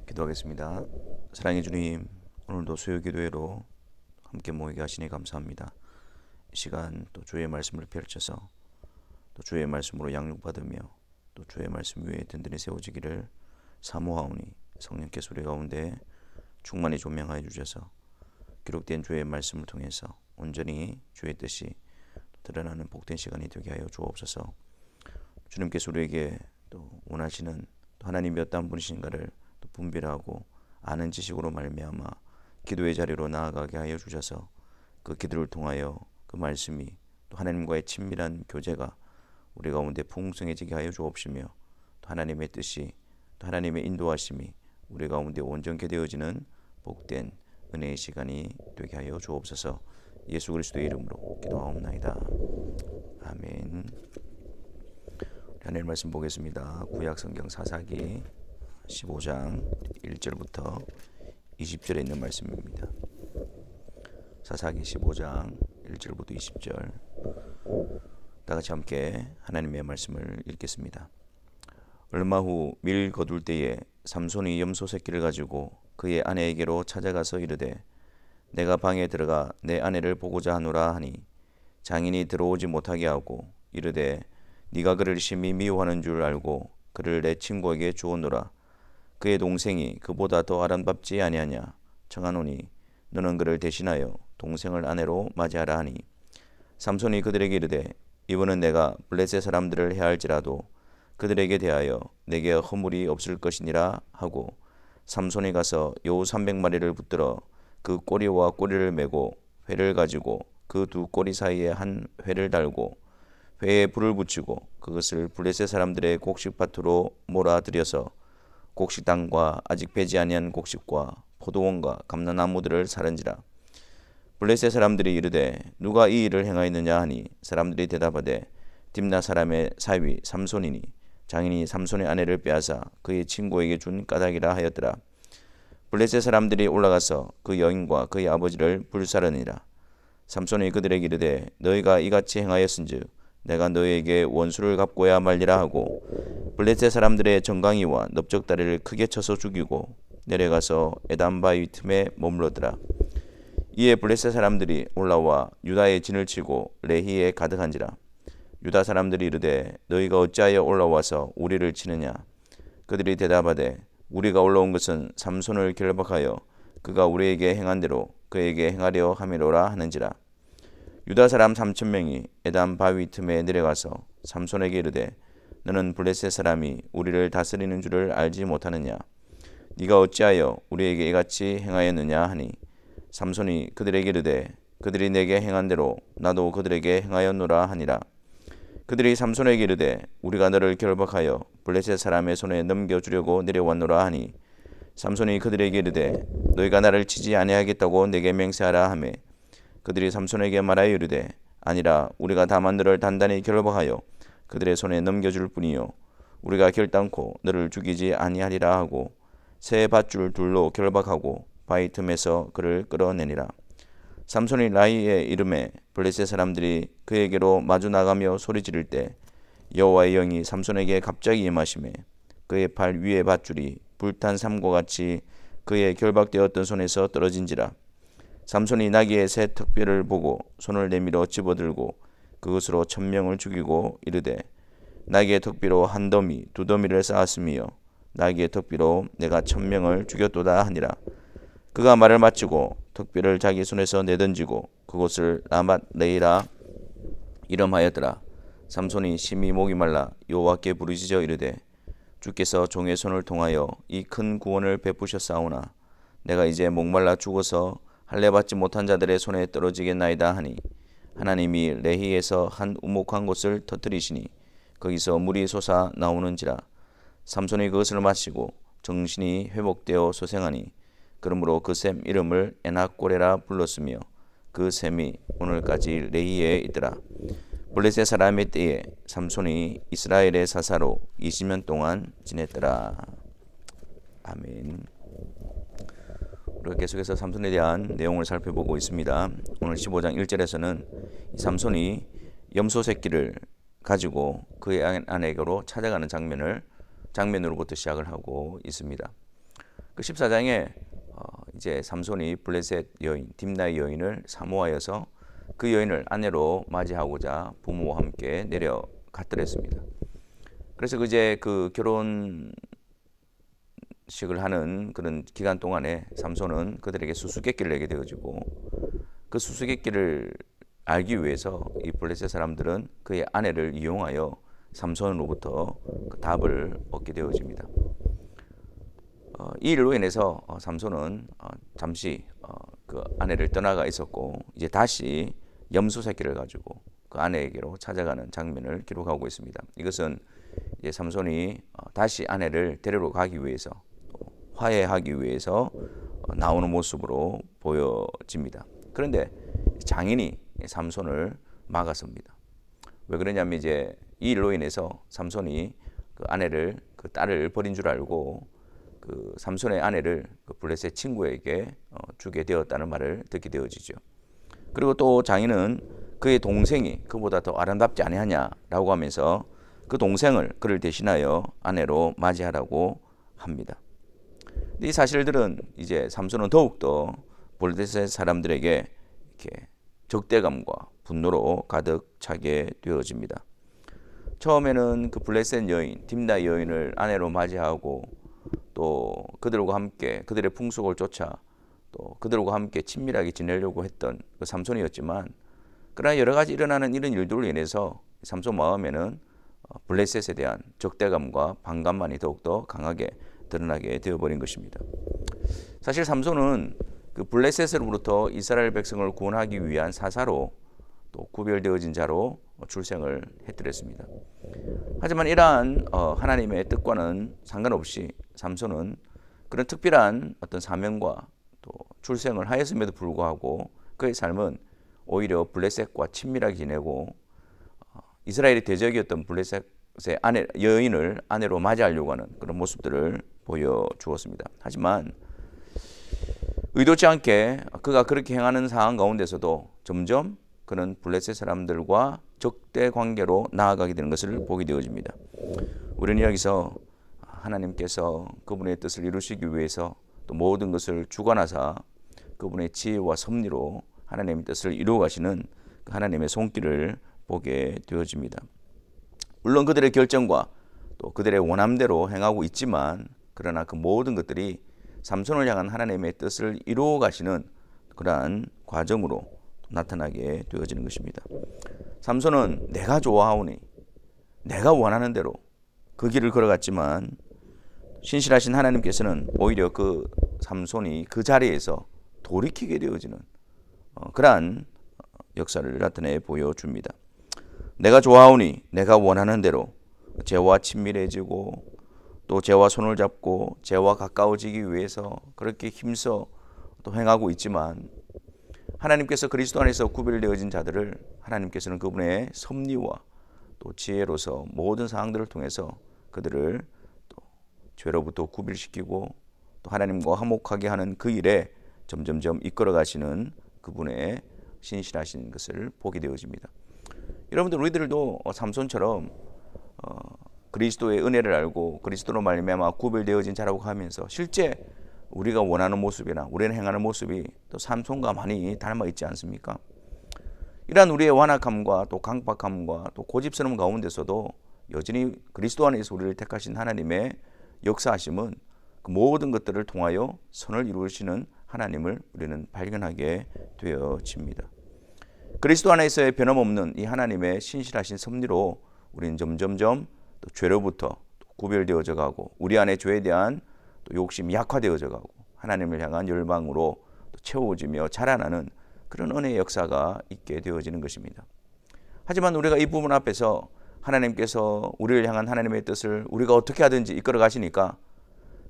기도하겠습니다. 사랑의 주님, 오늘도 수요기도회로 함께 모이게 하시니 감사합니다. 이 시간 또 주의 말씀을 펼쳐서 또 주의 말씀으로 양육받으며 또 주의 말씀 위에 든든히 세워지기를 사모하오니 성령께서 우리 가운데 충만히 조명하여 주셔서 기록된 주의 말씀을 통해서 온전히 주의 뜻이 드러나는 복된 시간이 되게 하여 주옵소서. 주님께서 우리에게 또 원하시는 또 하나님이 어떤 분이신가를 또 분별하고 아는 지식으로 말미암아 기도의 자리로 나아가게 하여 주셔서 그 기도를 통하여 그 말씀이 또 하나님과의 친밀한 교제가 우리 가운데 풍성해지게 하여 주옵시며 또 하나님의 뜻이 또 하나님의 인도하심이 우리 가운데 온전케 되어지는 복된 은혜의 시간이 되게 하여 주옵소서. 예수 그리스도의 이름으로 기도하옵나이다. 아멘. 하나님 말씀 보겠습니다. 구약 성경 사사기 15장 1절부터 20절에 있는 말씀입니다. 사사기 15장 1절부터 20절 다 같이 함께 하나님의 말씀을 읽겠습니다. 얼마 후 밀 거둘 때에 삼손이 염소 새끼를 가지고 그의 아내에게로 찾아가서 이르되 내가 방에 들어가 내 아내를 보고자 하노라 하니 장인이 들어오지 못하게 하고 이르되 네가 그를 심히 미워하는 줄 알고 그를 내 친구에게 주었노라. 그의 동생이 그보다 더 아름답지 아니하냐. 청하노니 너는 그를 대신하여 동생을 아내로 맞이하라 하니 삼손이 그들에게 이르되 이번은 내가 블레셋 사람들을 해할지라도 그들에게 대하여 내게 허물이 없을 것이니라 하고 삼손이 가서 여우 300마리를 붙들어 그 꼬리와 꼬리를 메고 회를 가지고 그 두 꼬리 사이에 한 회를 달고 회에 불을 붙이고 그것을 블레셋 사람들의 곡식밭으로 몰아들여서 곡식당과 아직 배지 아니한 곡식과 포도원과 감나나무들을 사른지라. 블레셋 사람들이 이르되 누가 이 일을 행하였느냐 하니 사람들이 대답하되 딥나 사람의 사위 삼손이니 장인이 삼손의 아내를 빼앗아 그의 친구에게 준 까닭이라 하였더라. 블레셋 사람들이 올라가서 그 여인과 그의 아버지를 불사르니라. 삼손이 그들에게 이르되 너희가 이같이 행하였은즉 내가 너희에게 원수를 갚고야 말리라 하고 블레셋 사람들의 정강이와 넓적다리를 크게 쳐서 죽이고 내려가서 에담 바위 틈에 머물렀더라. 이에 블레셋 사람들이 올라와 유다의 진을 치고 레히에 가득한지라. 유다 사람들이 이르되 너희가 어찌하여 올라와서 우리를 치느냐. 그들이 대답하되 우리가 올라온 것은 삼손을 결박하여 그가 우리에게 행한 대로 그에게 행하려 함이로라 하는지라. 유다 사람 3,000명이 에담 바위 틈에 내려가서 삼손에게 이르되 너는 블레셋 사람이 우리를 다스리는 줄을 알지 못하느냐. 네가 어찌하여 우리에게 이같이 행하였느냐 하니 삼손이 그들에게 이르되 그들이 내게 행한 대로 나도 그들에게 행하였노라 하니라. 그들이 삼손에게 이르되 우리가 너를 결박하여 블레셋 사람의 손에 넘겨주려고 내려왔노라 하니 삼손이 그들에게 이르되 너희가 나를 치지 아니하겠다고 내게 맹세하라 하매 그들이 삼손에게 말하여 이르되 아니라 우리가 다만 너를 단단히 결박하여 그들의 손에 넘겨줄 뿐이요 우리가 결단코 너를 죽이지 아니하리라 하고 새 밧줄 둘로 결박하고 바위 틈에서 그를 끌어내니라. 삼손이 라이에 이름에 블레셋 사람들이 그에게로 마주 나가며 소리 지를 때 여호와의 영이 삼손에게 갑자기 임하시매 그의 팔 위에 밧줄이 불탄 삼과 같이 그의 결박되었던 손에서 떨어진지라. 삼손이 나귀의 새 턱뼈를 보고 손을 내밀어 집어들고 그것으로 1,000명을 죽이고 이르되 나귀의 턱뼈로 한 더미 두 더미를 쌓았으며 나귀의 턱뼈로 내가 1,000명을 죽였도다 하니라. 그가 말을 마치고 턱뼈를 자기 손에서 내던지고 그곳을 라맛 레이라 이름하였더라. 삼손이 심히 목이 말라 여호와께 부르짖어 이르되 주께서 종의 손을 통하여 이 큰 구원을 베푸셨사오나 내가 이제 목말라 죽어서 할례 받지 못한 자들의 손에 떨어지겠나이다 하니 하나님이 레히에서 한 우목한 곳을 터뜨리시니 거기서 물이 솟아 나오는지라. 삼손이 그것을 마시고 정신이 회복되어 소생하니 그러므로 그 샘 이름을 에낙고레라 불렀으며 그 샘이 오늘까지 레히에 있더라. 블레셋 사람의 때에 삼손이 이스라엘의 사사로 20년 동안 지냈더라. 아멘. 우리가 계속해서 삼손에 대한 내용을 살펴보고 있습니다. 오늘 15장 1절에서는 삼손이 염소 새끼를 가지고 그의 아내에게로 찾아가는 장면으로부터 시작을 하고 있습니다. 그 14장에 이제 삼손이 블레셋 여인 딥나의 여인을 사모하여서 그 여인을 아내로 맞이하고자 부모와 함께 내려갔더랬습니다. 그래서 이제 그 결혼식을 하는 그런 기간 동안에 삼손은 그들에게 수수께끼를 내게 되어지고, 그 수수께끼를 알기 위해서 이 블레셋 사람들은 그의 아내를 이용하여 삼손으로부터 그 답을 얻게 되어집니다. 이 일로 인해서 삼손은 잠시 그 아내를 떠나가 있었고, 이제 다시 염소 새끼를 가지고 그 아내에게로 찾아가는 장면을 기록하고 있습니다. 이것은 이제 삼손이 다시 아내를 데리러 가기 위해서, 화해하기 위해서 나오는 모습으로 보여집니다. 그런데 장인이 삼손을 막았습니다. 왜 그러냐면 이제 이 일로 인해서 삼손이 그 아내를, 그 딸을 버린 줄 알고 그 삼손의 아내를 그 블레셋 친구에게 주게 되었다는 말을 듣게 되어지죠. 그리고 또 장인은 그의 동생이 그보다 더 아름답지 아니하냐라고 하면서 그 동생을 그를 대신하여 아내로 맞이하라고 합니다. 이 사실들은 이제 삼손은 더욱더 블레셋 사람들에게 이렇게 적대감과 분노로 가득 차게 되어집니다. 처음에는 그 블레셋 여인 딥나 여인을 아내로 맞이하고 또 그들과 함께 그들의 풍속을 쫓아 또 그들과 함께 친밀하게 지내려고 했던 그 삼손이었지만, 그러나 여러 가지 일어나는 이런 일들로 인해서 삼손 마음에는 블레셋에 대한 적대감과 반감만이 더욱더 강하게 드러나게 되어버린 것입니다. 사실 삼손은 그 블레셋으로부터 이스라엘 백성을 구원하기 위한 사사로 또 구별되어진 자로 출생을 했더랬습니다. 하지만 이러한 하나님의 뜻과는 상관없이 삼손은 그런 특별한 어떤 사명과 또 출생을 하였음에도 불구하고 그의 삶은 오히려 블레셋과 친밀하게 지내고 이스라엘의 대적이었던 블레셋의 여인을 아내로 맞이하려고 하는 그런 모습들을 보여주었습니다. 하지만 의도치 않게 그가 그렇게 행하는 상황 가운데서도 점점 그는 블레셋 사람들과 적대 관계로 나아가게 되는 것을 보게 되어집니다. 우리는 여기서 하나님께서 그분의 뜻을 이루시기 위해서 또 모든 것을 주관하사 그분의 지혜와 섭리로 하나님의 뜻을 이루어 가시는 그 하나님의 손길을 보게 되어집니다. 물론 그들의 결정과 또 그들의 원함대로 행하고 있지만, 그러나 그 모든 것들이 삼손을 향한 하나님의 뜻을 이루어 가시는 그러한 과정으로 나타나게 되어지는 것입니다. 삼손은 내가 좋아하오니 내가 원하는 대로 그 길을 걸어갔지만, 신실하신 하나님께서는 오히려 그 삼손이 그 자리에서 돌이키게 되어지는 그러한 역사를 나타내 보여줍니다. 내가 좋아하오니 내가 원하는 대로 죄와 친밀해지고 또 죄와 손을 잡고 죄와 가까워지기 위해서 그렇게 힘써 또 행하고 있지만, 하나님께서 그리스도 안에서 구별되어진 자들을 하나님께서는 그분의 섭리와 또 지혜로서 모든 상황들을 통해서 그들을 또 죄로부터 구별시키고 또 하나님과 화목하게 하는 그 일에 점점점 이끌어 가시는 그분의 신실하신 것을 보게 되어집니다. 여러분들, 우리들도 삼손처럼 그리스도의 은혜를 알고 그리스도로 말미암아 구별되어진 자라고 하면서 실제 우리가 원하는 모습이나 우리는 행하는 모습이 또 삼손과 많이 닮아 있지 않습니까? 이러한 우리의 완악함과 또 강박함과 또 고집스러움 가운데서도 여전히 그리스도 안에서 우리를 택하신 하나님의 역사하심은 그 모든 것들을 통하여 선을 이루시는 하나님을 우리는 발견하게 되어집니다. 그리스도 안에서의 변함없는 이 하나님의 신실하신 섭리로 우리는 점점점 또 죄로부터 구별되어져 가고 우리 안에 죄에 대한 또 욕심이 약화되어져 가고 하나님을 향한 열망으로 또 채워지며 자라나는 그런 은혜의 역사가 있게 되어지는 것입니다. 하지만 우리가 이 부분 앞에서 하나님께서 우리를 향한 하나님의 뜻을 우리가 어떻게 하든지 이끌어 가시니까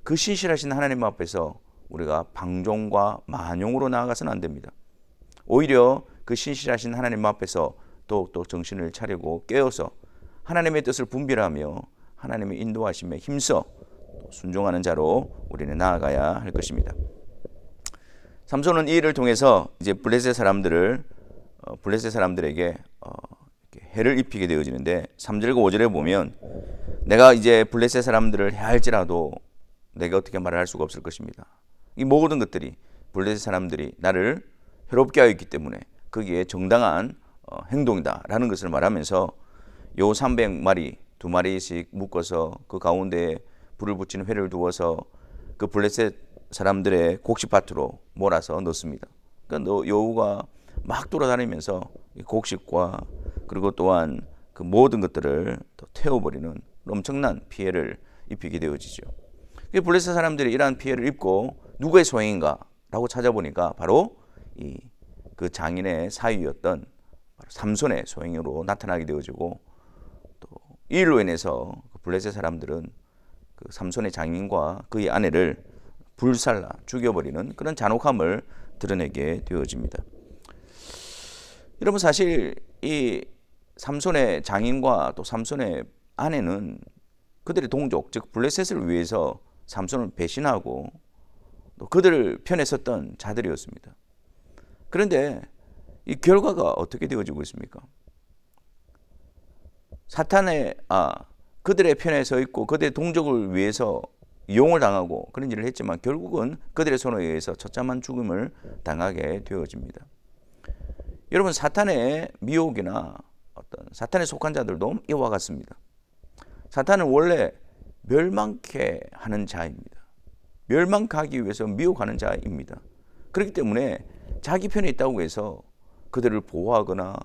그 신실하신 하나님 앞에서 우리가 방종과 만용으로 나아가서는 안 됩니다. 오히려 그 신실하신 하나님 앞에서 더욱더 정신을 차리고 깨어서 하나님의 뜻을 분별하며 하나님의 인도하심에 힘써 순종하는 자로 우리는 나아가야 할 것입니다. 삼손은 이 일을 통해서 이제 블레셋 사람들에게 해를 입히게 되어지는데 3절과 5절에 보면 내가 이제 블레셋 사람들을 해할지라도 내가 어떻게 말을 할 수가 없을 것입니다. 이 모든 것들이 블레셋 사람들이 나를 해롭게 하였기 때문에 거기에 정당한 행동이다라는 것을 말하면서 요 300마리 2마리씩 묶어서 그 가운데에 불을 붙이는 회를 두어서 그 블레셋 사람들의 곡식밭으로 몰아서 넣습니다. 그러니까 여우가 막 돌아다니면서 곡식과 그리고 또한 그 모든 것들을 태워버리는 엄청난 피해를 입히게 되어지죠. 블레셋 사람들이 이러한 피해를 입고 누구의 소행인가 라고 찾아보니까 바로 그 장인의 사위였던 삼손의 소행으로 나타나게 되어지고, 또 이 일로 인해서 블레셋 사람들은 그 삼손의 장인과 그의 아내를 불살라 죽여버리는 그런 잔혹함을 드러내게 되어집니다. 여러분, 사실 이 삼손의 장인과 또 삼손의 아내는 그들의 동족, 즉 블레셋을 위해서 삼손을 배신하고 또 그들 편에 섰던 자들이었습니다. 그런데 이 결과가 어떻게 되어지고 있습니까? 사탄의 그들의 편에 서 있고 그들의 동족을 위해서 이용을 당하고 그런 일을 했지만 결국은 그들의 손에 의해서 처참한 죽음을 당하게 되어집니다. 여러분, 사탄의 미혹이나 어떤 사탄에 속한 자들도 이와 같습니다. 사탄은 원래 멸망케 하는 자입니다. 멸망하기 위해서 미혹하는 자입니다. 그렇기 때문에 자기 편에 있다고 해서 그들을 보호하거나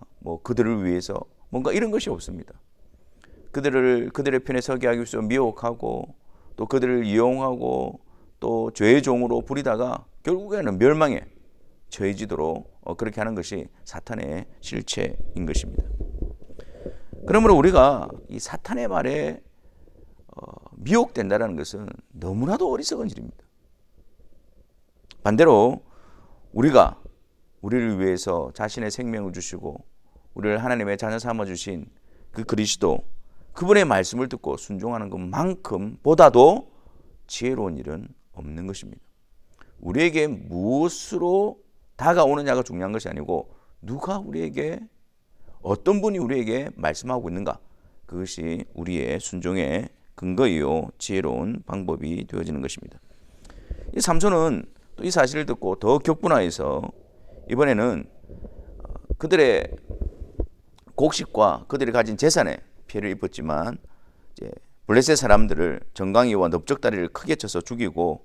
그들을 위해서 뭔가 이런 것이 없습니다. 그들의 편에 서게 하기 위해서 미혹하고 또 그들을 이용하고 또 죄의 종으로 부리다가 결국에는 멸망에 처해지도록 그렇게 하는 것이 사탄의 실체인 것입니다. 그러므로 우리가 이 사탄의 말에 미혹된다는 것은 너무나도 어리석은 일입니다. 반대로 우리가 우리를 위해서 자신의 생명을 주시고 우리를 하나님의 자녀 삼아 주신 그 그리스도, 그분의 말씀을 듣고 순종하는 것만큼 보다도 지혜로운 일은 없는 것입니다. 우리에게 무엇으로 다가오느냐가 중요한 것이 아니고 누가 우리에게, 어떤 분이 우리에게 말씀하고 있는가, 그것이 우리의 순종의 근거이요 지혜로운 방법이 되어지는 것입니다. 이 삼손은 또 이 사실을 듣고 더 격분하여서 이번에는 그들의 곡식과 그들이 가진 재산에 피해를 입었지만 이제 블레셋 사람들을 정강이와 넓적다리를 크게 쳐서 죽이고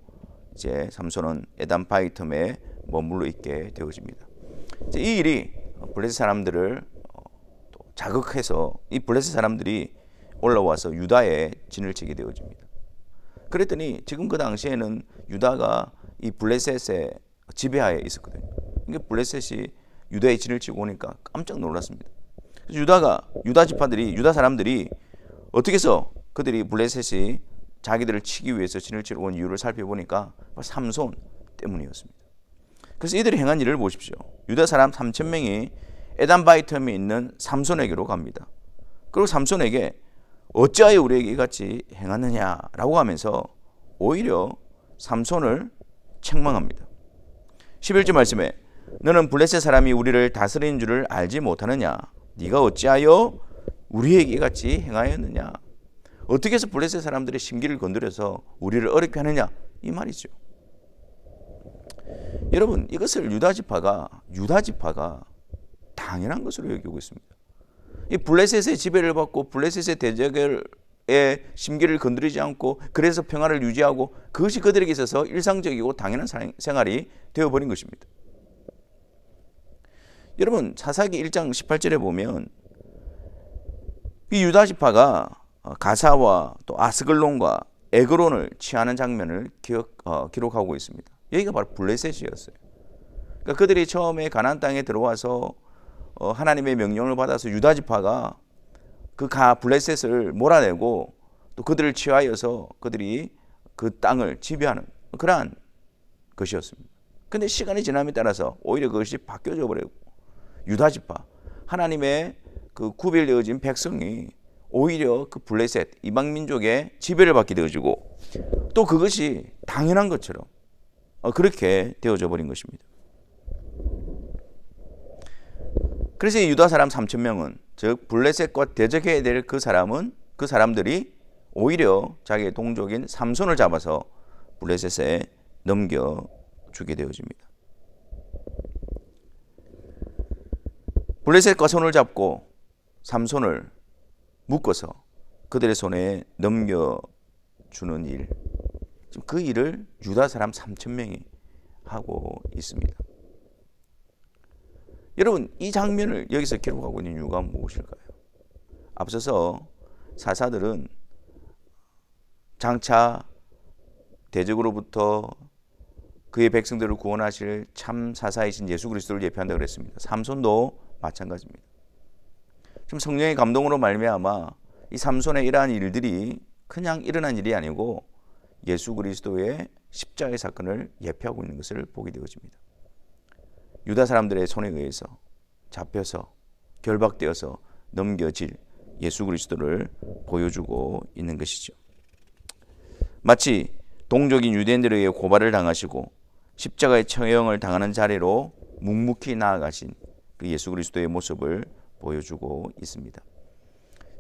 이제 삼손은 에단 바이텀에 머물러 있게 되어집니다. 이제 이 일이 블레셋 사람들을 또 자극해서 이 블레셋 사람들이 올라와서 유다에 진을 치게 되어집니다. 그랬더니 지금 그 당시에는 유다가 이 블레셋의 지배하에 있었거든요. 그러니까 블레셋이 유다에 진을 치고 오니까 깜짝 놀랐습니다. 그래서 유다 지파들이, 유다 사람들이 어떻게 해서 그들이 블레셋이 자기들을 치기 위해서 진을 치러 온 이유를 살펴보니까 삼손 때문이었습니다. 그래서 이들이 행한 일을 보십시오. 유다 사람 3,000명이 에단 바이텀에 있는 삼손에게로 갑니다. 그리고 삼손에게 어찌하여 우리에게 이같이 행하느냐라고 하면서 오히려 삼손을 책망합니다. 11절 말씀에 너는 블레셋 사람이 우리를 다스리는 줄을 알지 못하느냐? 네가 어찌하여 우리에게 이같이 행하였느냐? 어떻게 해서 블레셋 사람들의 심기를 건드려서 우리를 어렵게 하느냐? 이 말이죠. 여러분, 이것을 유다 지파가 당연한 것으로 여기고 있습니다. 이 블레셋의 지배를 받고 블레셋의 대적의 심기를 건드리지 않고 그래서 평화를 유지하고 그것이 그들에게 있어서 일상적이고 당연한 생활이 되어버린 것입니다. 여러분, 사사기 1장 18절에 보면 이 유다 지파가 가사와 또 아스글론과 에그론을 취하는 장면을 기록하고 있습니다. 여기가 바로 블레셋이었어요. 그러니까 그들이 처음에 가나안 땅에 들어와서 하나님의 명령을 받아서 유다 지파가 그 블레셋을 몰아내고 또 그들을 취하여서 그들이 그 땅을 지배하는 그러한 것이었습니다. 그런데 시간이 지남에 따라서 오히려 그것이 바뀌어져 버리고 유다 지파, 하나님의 그 구별되어진 백성이 오히려 그 블레셋, 이방 민족의 지배를 받게 되어지고 또 그것이 당연한 것처럼 그렇게 되어져 버린 것입니다. 그래서 유다 사람 3,000명은, 즉 블레셋과 대적해야 될 그 사람들이 오히려 자기의 동족인 삼손을 잡아서 블레셋에 넘겨주게 되어집니다. 블레셋과 손을 잡고 삼손을 묶어서 그들의 손에 넘겨주는 일, 지금 그 일을 유다 사람 3,000명이 하고 있습니다. 여러분, 이 장면을 여기서 기록하고 있는 이유가 무엇일까요? 앞서서 사사들은 장차 대적으로부터 그의 백성들을 구원하실 참 사사이신 예수 그리스도를 예표한다고 그랬습니다. 삼손도 마찬가지입니다. 지금 성령의 감동으로 말미암아 이 삼손의 이러한 일들이 그냥 일어난 일이 아니고 예수 그리스도의 십자가의 사건을 예표하고 있는 것을 보게 되어집니다. 유다 사람들의 손에 의해서 잡혀서 결박되어서 넘겨질 예수 그리스도를 보여주고 있는 것이죠. 마치 동족인 유대인들에게 고발을 당하시고 십자가의 처형을 당하는 자리로 묵묵히 나아가신 그 예수 그리스도의 모습을 보여주고 있습니다.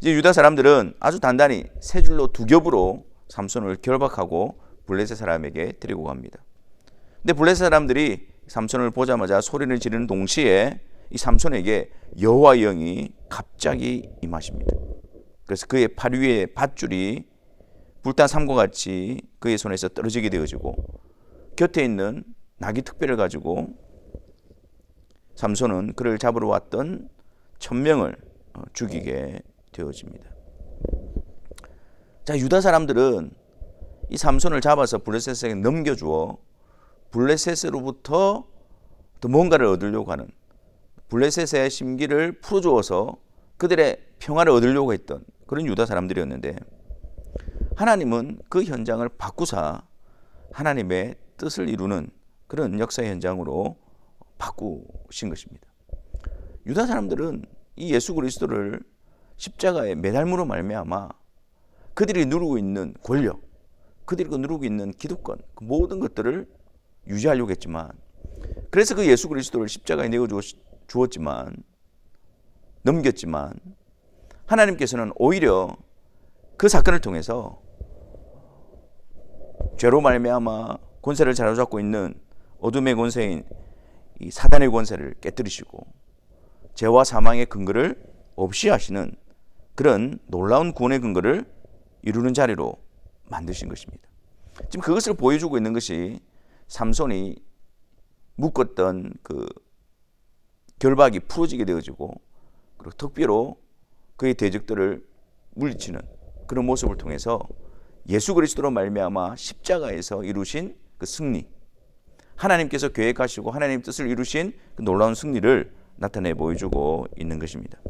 이제 유다 사람들은 아주 단단히 세 줄로 두 겹으로 삼손을 결박하고 블레셋 사람에게 데리고 갑니다. 근데 블레셋 사람들이 삼손을 보자마자 소리를 지르는 동시에 이 삼손에게 여호와의 영이 갑자기 임하십니다. 그래서 그의 팔 위에 밧줄이 불탄 삼과 같이 그의 손에서 떨어지게 되어지고 곁에 있는 나귀 특별을 가지고 삼손은 그를 잡으러 왔던 1,000명을 죽이게 되어집니다. 자, 유다 사람들은 이 삼손을 잡아서 블레셋에게 넘겨주어 블레셋으로부터 또 뭔가를 얻으려고 하는, 블레셋의 심기를 풀어주어서 그들의 평화를 얻으려고 했던 그런 유다 사람들이었는데, 하나님은 그 현장을 바꾸사 하나님의 뜻을 이루는 그런 역사의 현장으로 바꾸신 것입니다. 유다 사람들은 이 예수 그리스도를 십자가에 매달므로 말미암아 그들이 누리고 있는 권력, 그들이 누리고 있는 기득권, 그 모든 것들을 유지하려고 했지만, 그래서 그 예수 그리스도를 십자가에 내어 주었지만, 넘겼지만, 하나님께서는 오히려 그 사건을 통해서 죄로 말미암아 권세를 사로잡고 있는 어둠의 권세인 이 사단의 권세를 깨뜨리시고 죄와 사망의 근거를 없이 하시는 그런 놀라운 구원의 근거를 이루는 자리로 만드신 것입니다. 지금 그것을 보여주고 있는 것이 삼손이 묶었던 그 결박이 풀어지게 되어지고, 그리고 특비로 그의 대적들을 물리치는 그런 모습을 통해서 예수 그리스도로 말미암아 십자가에서 이루신 그 승리, 하나님께서 계획하시고 하나님 뜻을 이루신 그 놀라운 승리를 나타내 보여주고 있는 것입니다.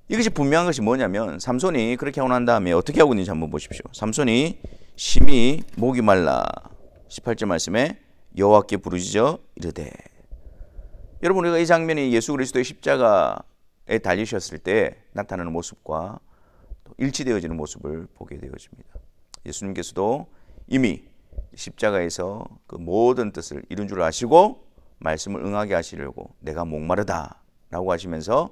이것이 분명한 것이 뭐냐면, 삼손이 그렇게 하고 난 다음에 어떻게 하고 있는지 한번 보십시오. 삼손이 심히 목이 말라 18절 말씀에 여호와께 부르짖어 이르되. 여러분, 우리가 이 장면이 예수 그리스도의 십자가에 달리셨을 때 나타나는 모습과 또 일치되어지는 모습을 보게 되어집니다. 예수님께서도 이미 십자가에서 그 모든 뜻을 이룬 줄 아시고 말씀을 응하게 하시려고 내가 목마르다 라고 하시면서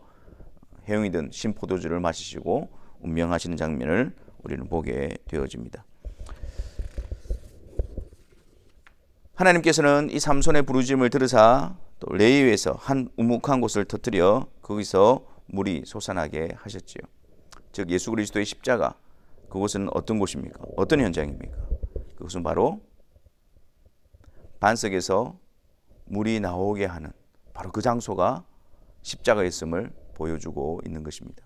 해용이든 신포도주를 마시시고 운명하시는 장면을 우리는 보게 되어집니다. 하나님께서는 이 삼손의 부르짖음을 들으사 또 레위에서 한 우묵한 곳을 터뜨려 거기서 물이 솟아나게 하셨지요. 즉 예수 그리스도의 십자가, 그곳은 어떤 곳입니까? 어떤 현장입니까? 그것은 바로 반석에서 물이 나오게 하는 바로 그 장소가 십자가였음을 보여주고 있는 것입니다.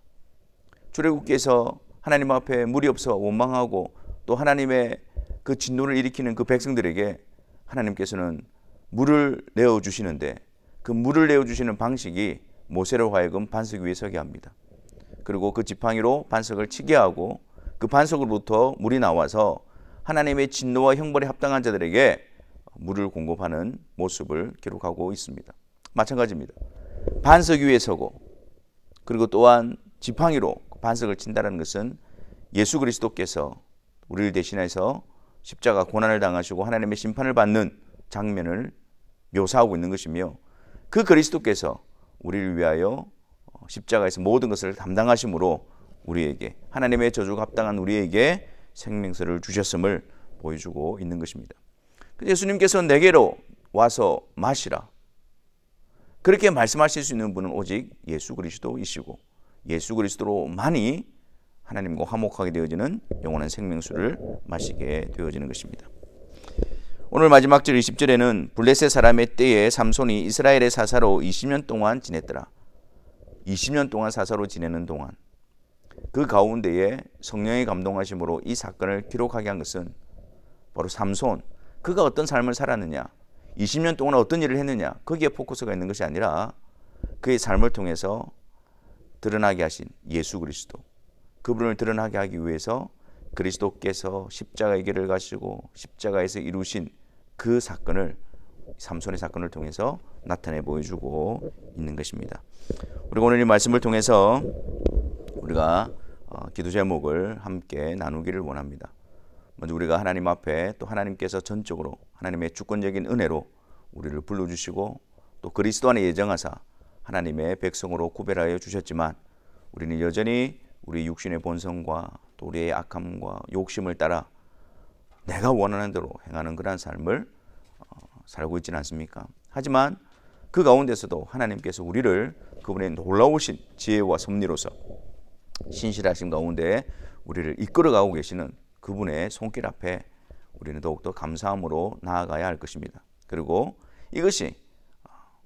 출애굽기에서 하나님 앞에 물이 없어 원망하고 또 하나님의 그 진노를 일으키는 그 백성들에게 하나님께서는 물을 내어주시는데, 그 물을 내어주시는 방식이 모세로 하여금 반석 위에 서게 합니다. 그리고 그 지팡이로 반석을 치게 하고 그 반석으로부터 물이 나와서 하나님의 진노와 형벌에 합당한 자들에게 물을 공급하는 모습을 기록하고 있습니다. 마찬가지입니다. 반석 위에 서고 그리고 또한 지팡이로 반석을 친다는 것은 예수 그리스도께서 우리를 대신해서 십자가 고난을 당하시고 하나님의 심판을 받는 장면을 묘사하고 있는 것이며, 그 그리스도께서 우리를 위하여 십자가에서 모든 것을 담당하심으로 우리에게, 하나님의 저주가 합당한 우리에게 생명수를 주셨음을 보여주고 있는 것입니다. 예수님께서 내게로 와서 마시라, 그렇게 말씀하실 수 있는 분은 오직 예수 그리스도이시고, 예수 그리스도로만이 하나님과 화목하게 되어지는 영원한 생명수를 마시게 되어지는 것입니다. 오늘 마지막 절 20절에는 블레셋 사람의 때에 삼손이 이스라엘의 사사로 20년 동안 지냈더라. 20년 동안 사사로 지내는 동안 그 가운데에 성령의 감동하심으로 이 사건을 기록하게 한 것은 바로 삼손, 그가 어떤 삶을 살았느냐, 20년 동안 어떤 일을 했느냐, 거기에 포커스가 있는 것이 아니라 그의 삶을 통해서 드러나게 하신 예수 그리스도, 그분을 드러나게 하기 위해서 그리스도께서 십자가의 길을 가시고 십자가에서 이루신 그 사건을, 삼손의 사건을 통해서 나타내 보여주고 있는 것입니다. 우리가 오늘 이 말씀을 통해서 우리가 기도 제목을 함께 나누기를 원합니다. 먼저 우리가 하나님 앞에, 또 하나님께서 전적으로 하나님의 주권적인 은혜로 우리를 불러주시고 또 그리스도 안에 예정하사 하나님의 백성으로 구별하여 주셨지만, 우리는 여전히 우리 육신의 본성과 또 우리의 악함과 욕심을 따라 내가 원하는 대로 행하는 그런 삶을 살고 있지는 않습니까? 하지만 그 가운데서도 하나님께서 우리를 그분의 놀라우신 지혜와 섭리로서 신실하신 가운데 우리를 이끌어가고 계시는 그분의 손길 앞에 우리는 더욱더 감사함으로 나아가야 할 것입니다. 그리고 이것이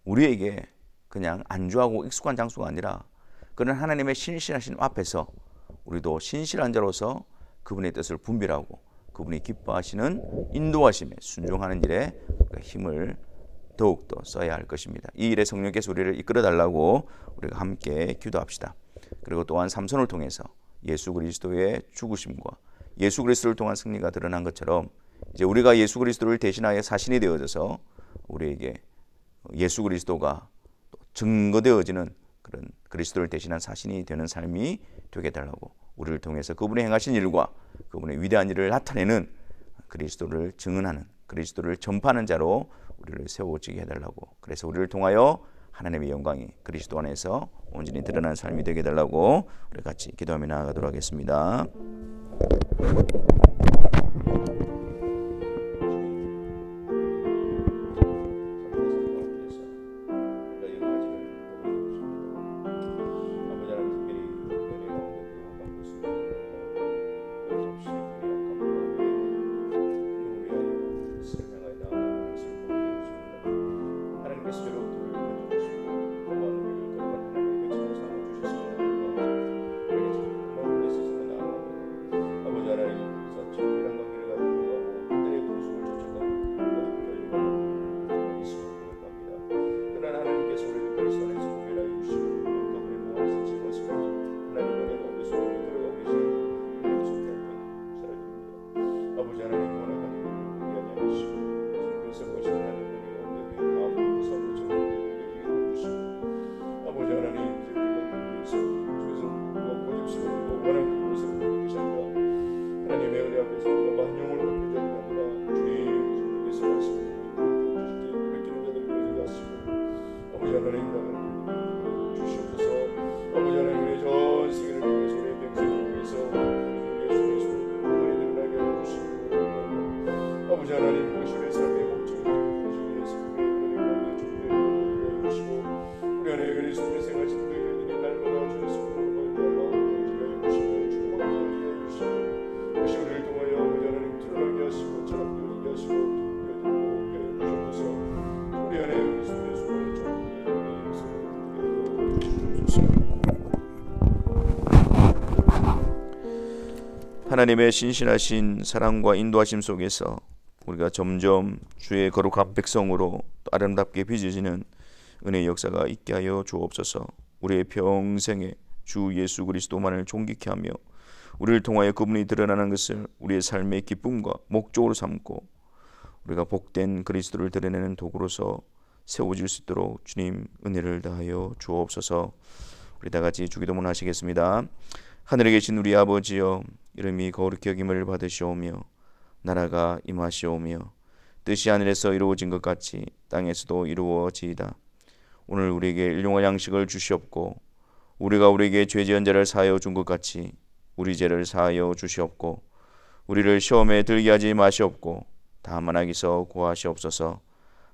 우리에게 그냥 안주하고 익숙한 장소가 아니라 그런 하나님의 신실하신 앞에서 우리도 신실한 자로서 그분의 뜻을 분별하고 그분이 기뻐하시는 인도하심에 순종하는 일에 힘을 더욱더 써야 할 것입니다. 이 일에 성령께서 우리를 이끌어 달라고 우리가 함께 기도합시다. 그리고 또한 삼손을 통해서 예수 그리스도의 죽으심과 예수 그리스도를 통한 승리가 드러난 것처럼 이제 우리가 예수 그리스도를 대신하여 사신이 되어져서 우리에게 예수 그리스도가 증거되어지는 그런 그리스도를 대신한 사신이 되는 삶이 되게 해달라고, 우리를 통해서 그분이 행하신 일과 그분의 위대한 일을 나타내는 그리스도를 증언하는, 그리스도를 전파하는 자로 우리를 세워지게 해달라고, 그래서 우리를 통하여 하나님의 영광이 그리스도 안에서 온전히 드러나는 삶이 되게 해달라고 우리 같이 기도하며 나아가도록 하겠습니다. 하나님의 신실하신 사랑과 인도하심 속에서 우리가 점점 주의 거룩한 백성으로 아름답게 빚어지는 은혜의 역사가 있게 하여 주옵소서. 우리의 평생에 주 예수 그리스도만을 존귀케 하며 우리를 통하여 그분이 드러나는 것을 우리의 삶의 기쁨과 목적으로 삼고 우리가 복된 그리스도를 드러내는 도구로서 세워질 수 있도록 주님 은혜를 다하여 주옵소서. 우리 다 같이 주기도문 하시겠습니다. 하늘에 계신 우리 아버지여, 이름이 거룩히 여김을 받으시오며 나라가 임하시오며 뜻이 하늘에서 이루어진 것 같이 땅에서도 이루어지이다. 오늘 우리에게 일용할 양식을 주시옵고 우리가 우리에게 죄 지은 자를 사하여 준 것 같이 우리 죄를 사하여 주시옵고 우리를 시험에 들게 하지 마시옵고 다만 악에서 구하시옵소서.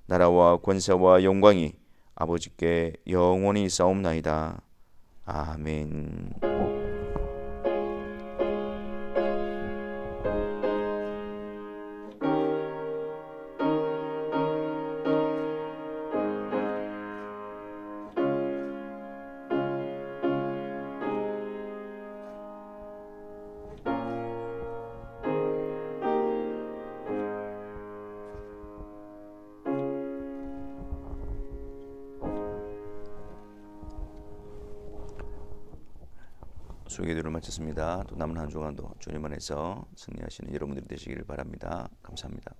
나라와 권세와 영광이 아버지께 영원히 있사옵나이다. 아멘. 소개기도를 마쳤습니다. 또 남은 한 주간도 주님 안에서 승리하시는 여러분들이 되시길 바랍니다. 감사합니다.